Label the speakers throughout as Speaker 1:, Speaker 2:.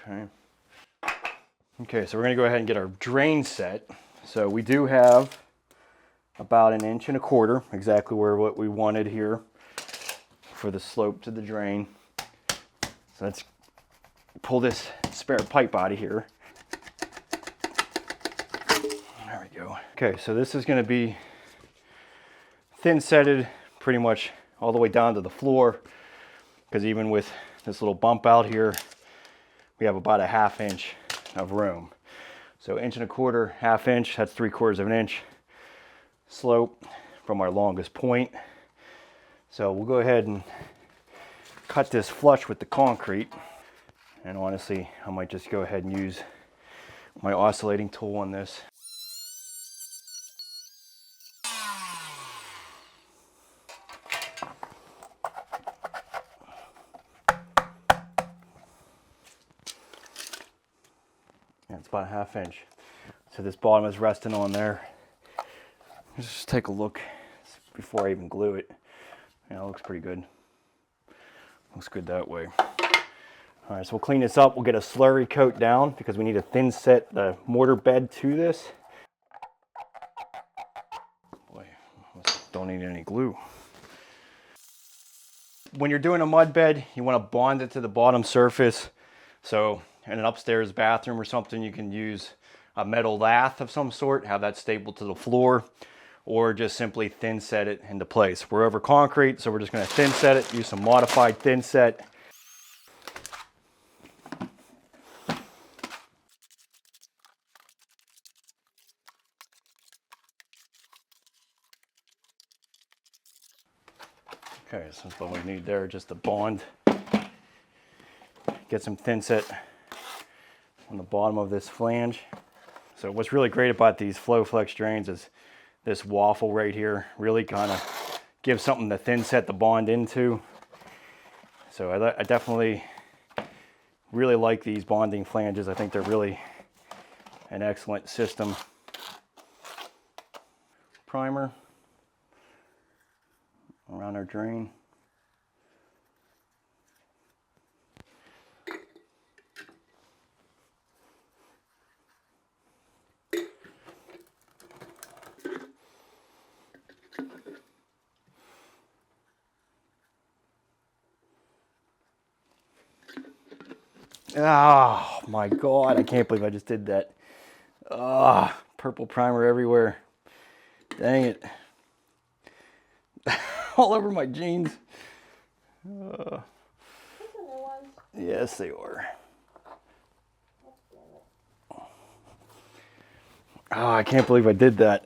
Speaker 1: Okay. Okay, so we're gonna go ahead and get our drain set. So we do have about 1.25 inches, exactly what we wanted here for the slope to the drain. So let's pull this spare pipe out of here. There we go. Okay, so this is gonna be thin setted pretty much all the way down to the floor, because even with this little bump out here, we have about 1/2 inch of room. So 1.25 inches, 1/2 inch, that's 3/4 of an inch slope from our longest point. So we'll go ahead and cut this flush with the concrete. And honestly, I might just go ahead and use my oscillating tool on this. And it's about 1/2 inch. So this bottom is resting on there. Let's just take a look before I even glue it. Yeah, it looks pretty good. Looks good that way. All right, so we'll clean this up. We'll get a slurry coat down because we need to thin set the mortar bed to this. Boy, don't need any glue. When you're doing a mud bed, you want to bond it to the bottom surface. So in an upstairs bathroom or something, you can use a metal lath of some sort, have that stapled to the floor, or just simply thin set it into place. We're over concrete, so we're just going to thin set it, use some modified thin set. Okay, so that's what we need there, just a bond. Get some thin set on the bottom of this flange. So what's really great about these Flo FX drains is this waffle right here really kind of gives something to thin set the bond into. So I definitely really like these bonding flanges. I think they're really an excellent system. Primer around our drain. Oh my God, I can't believe I just did that. Ah, purple primer everywhere. Dang it. All over my jeans. Yes, they are. Oh, I can't believe I did that.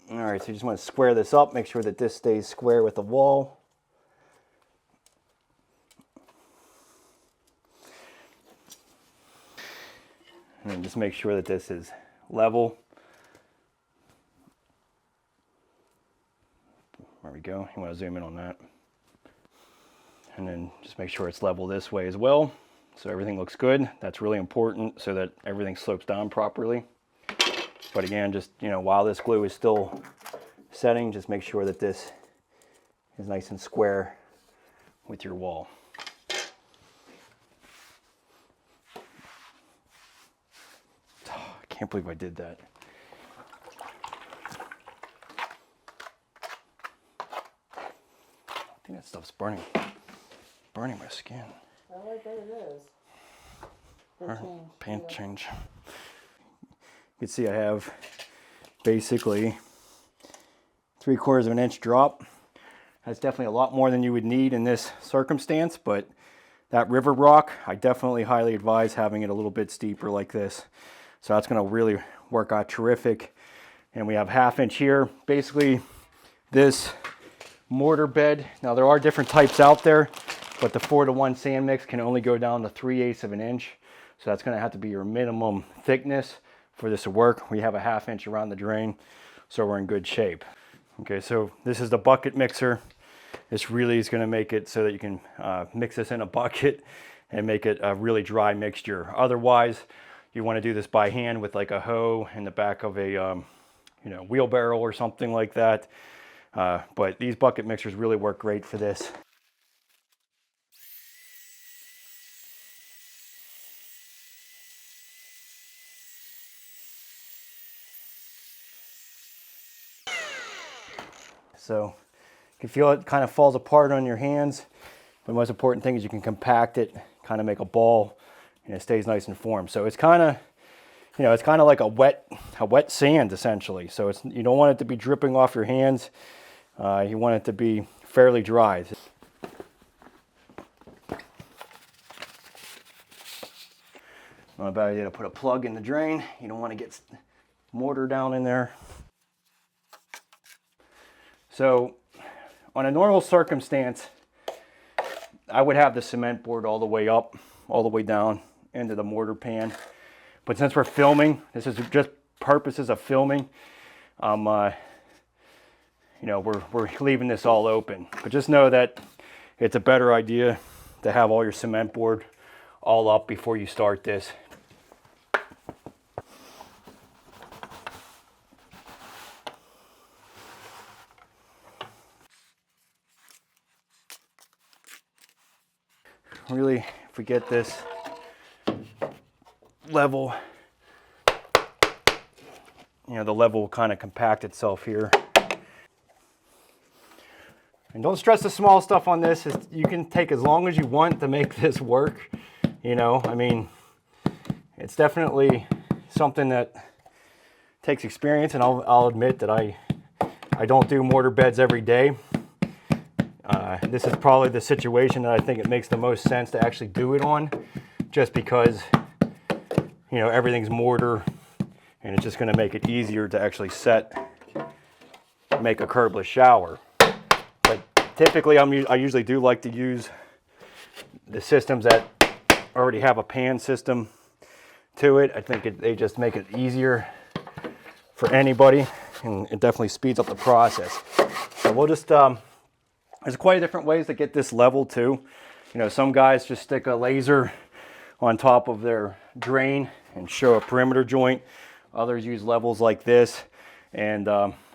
Speaker 1: All right, so you just want to square this up, make sure that this stays square with the wall. And then just make sure that this is level. There we go. You want to zoom in on that. And then just make sure it's level this way as well. So everything looks good. That's really important so that everything slopes down properly. But again, just, while this glue is still setting, just make sure that this is nice and square with your wall. Oh, I can't believe I did that. I think that stuff's burning my skin.
Speaker 2: Oh, I bet it is.
Speaker 1: Paint change. You can see I have basically 3/4 of an inch drop. That's definitely a lot more than you would need in this circumstance, but that river rock, I definitely highly advise having it a little bit steeper like this. So that's going to really work out terrific. And we have 1/2 inch here. Basically, this mortar bed, now there are different types out there, but the 4-to-1 sand mix can only go down to 3/8 of an inch. So that's going to have to be your minimum thickness for this to work. We have a 1/2 inch around the drain, so we're in good shape. Okay, so this is the bucket mixer. This really is going to make it so that you can mix this in a bucket and make it a really dry mixture. Otherwise, you want to do this by hand with like a hoe in the back of a wheelbarrow or something like that. But these bucket mixers really work great for this. So you can feel it kind of falls apart on your hands. But the most important thing is you can compact it, kind of make a ball, and it stays nice and formed. So it's kind of, you know, it's kind of like a wet sand essentially. So it's, you don't want it to be dripping off your hands. You want it to be fairly dry. Not a bad idea to put a plug in the drain. You don't want to get mortar down in there. So on a normal circumstance, I would have the cement board all the way up, all the way down into the mortar pan. But since we're filming, this is just purposes of filming, you know, we're leaving this all open. But just know that it's a better idea to have all your cement board all up before you start this. Really, if we get this level, you know, the level will kind of compact itself here. And don't stress the small stuff on this. You can take as long as you want to make this work. You know, I mean, it's definitely something that takes experience, and I'll admit that I don't do mortar beds every day. This is probably the situation that I think it makes the most sense to actually do it on, just because, you know, everything's mortar, and it's just going to make it easier to actually make a curbless shower. But typically, I usually do like to use the systems that already have a pan system to it. I think they just make it easier for anybody, and it definitely speeds up the process. So we'll just there's quite a different ways to get this level too. You know, some guys just stick a laser on top of their drain and show a perimeter joint. Others use levels like this. And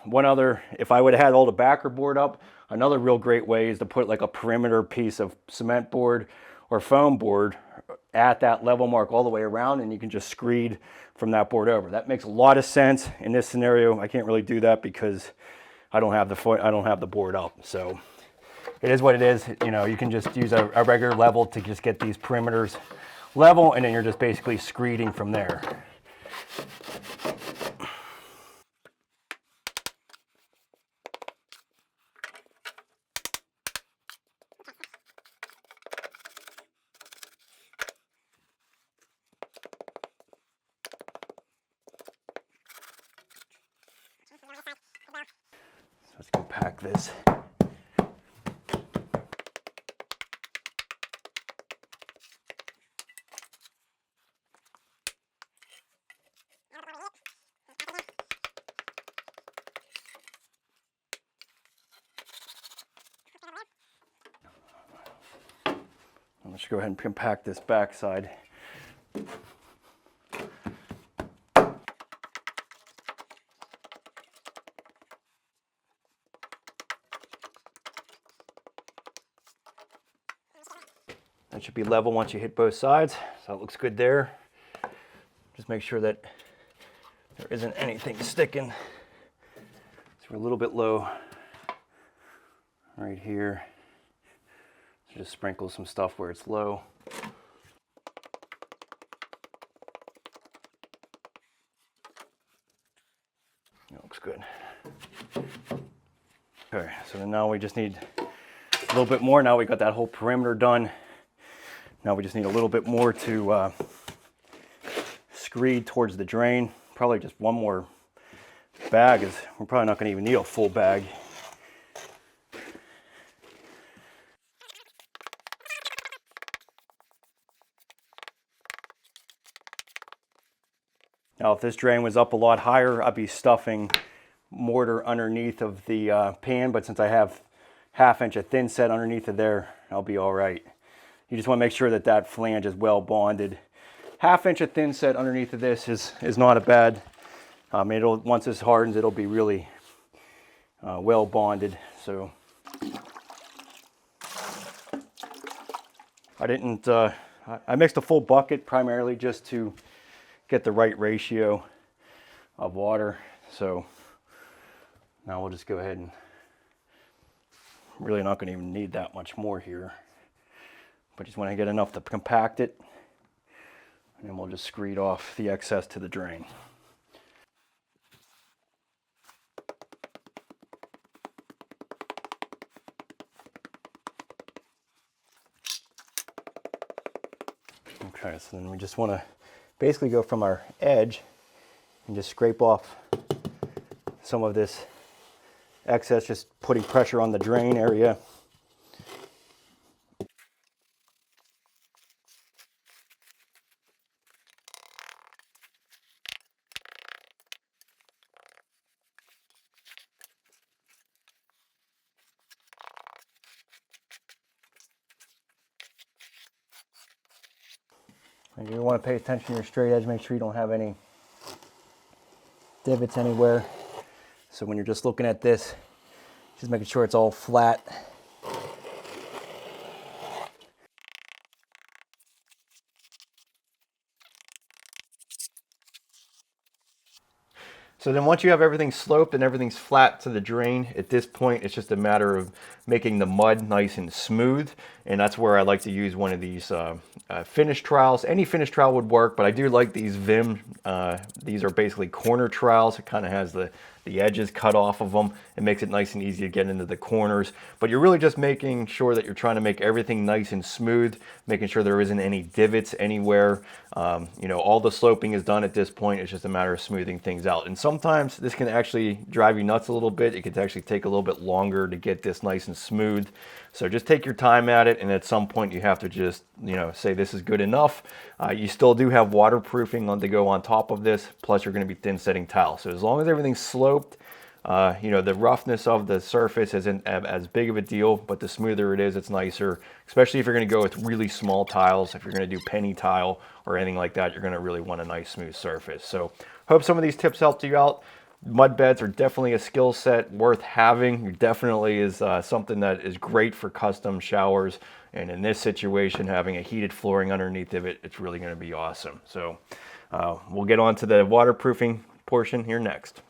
Speaker 1: one other, if I would have had all the backer board up, another real great way is to put like a perimeter piece of cement board or foam board at that level mark all the way around, and you can just screed from that board over. That makes a lot of sense in this scenario. I can't really do that because I don't have the board up. So it is what it is. You know, you can just use a regular level to just get these perimeters level, and then you're just basically screeding from there. So let's compact this. Let's go ahead and compact this backside. That should be level once you hit both sides, so it looks good there. Just make sure that there isn't anything sticking. So we're a little bit low right here. So just sprinkle some stuff where it's low. That looks good. Okay, so then now we just need a little bit more. Now we got that whole perimeter done. Now we just need a little bit more to screed towards the drain. Probably just one more bag. We're probably not going to even need a full bag. Now, if this drain was up a lot higher, I'd be stuffing mortar underneath of the pan, but since I have 1/2 inch of thin set underneath of there, I'll be all right. You just want to make sure that that flange is well bonded. 1/2 inch of thin set underneath of this is not a bad. Once this hardens, it'll be really well bonded. So I mixed a full bucket primarily just to get the right ratio of water. So now we'll just go ahead and really not going to even need that much more here. But just want to get enough to compact it, and then we'll just screed off the excess to the drain. Okay, so then we just want to basically go from our edge and just scrape off some of this excess, just putting pressure on the drain area. And you want to pay attention to your straight edge, make sure you don't have any divots anywhere. So when you're just looking at this, just making sure it's all flat. So then once you have everything sloped and everything's flat to the drain, at this point it's just a matter of making the mud nice and smooth. And that's where I like to use one of these finish trowels. Any finish trowel would work, but I do like these Vim. These are basically corner trowels. It kind of has the edges cut off of them. It makes it nice and easy to get into the corners. But you're really just making sure that you're trying to make everything nice and smooth, making sure there isn't any divots anywhere. You know, all the sloping is done at this point. It's just a matter of smoothing things out. And sometimes this can actually drive you nuts a little bit. It could actually take a little bit longer to get this nice and smooth. So just take your time at it, and at some point you have to just, you know, say this is good enough. You still do have waterproofing to go on top of this, plus you're going to be thin setting tile. So as long as everything's sloped, you know, the roughness of the surface isn't as big of a deal, but the smoother it is, it's nicer, especially if you're going to go with really small tiles. If you're going to do penny tile or anything like that, you're going to really want a nice smooth surface. So hope some of these tips helped you out. Mud beds are definitely a skill set worth having. It definitely is something that is great for custom showers. And in this situation, having a heated flooring underneath of it, it's really going to be awesome. So we'll get on to the waterproofing portion here next.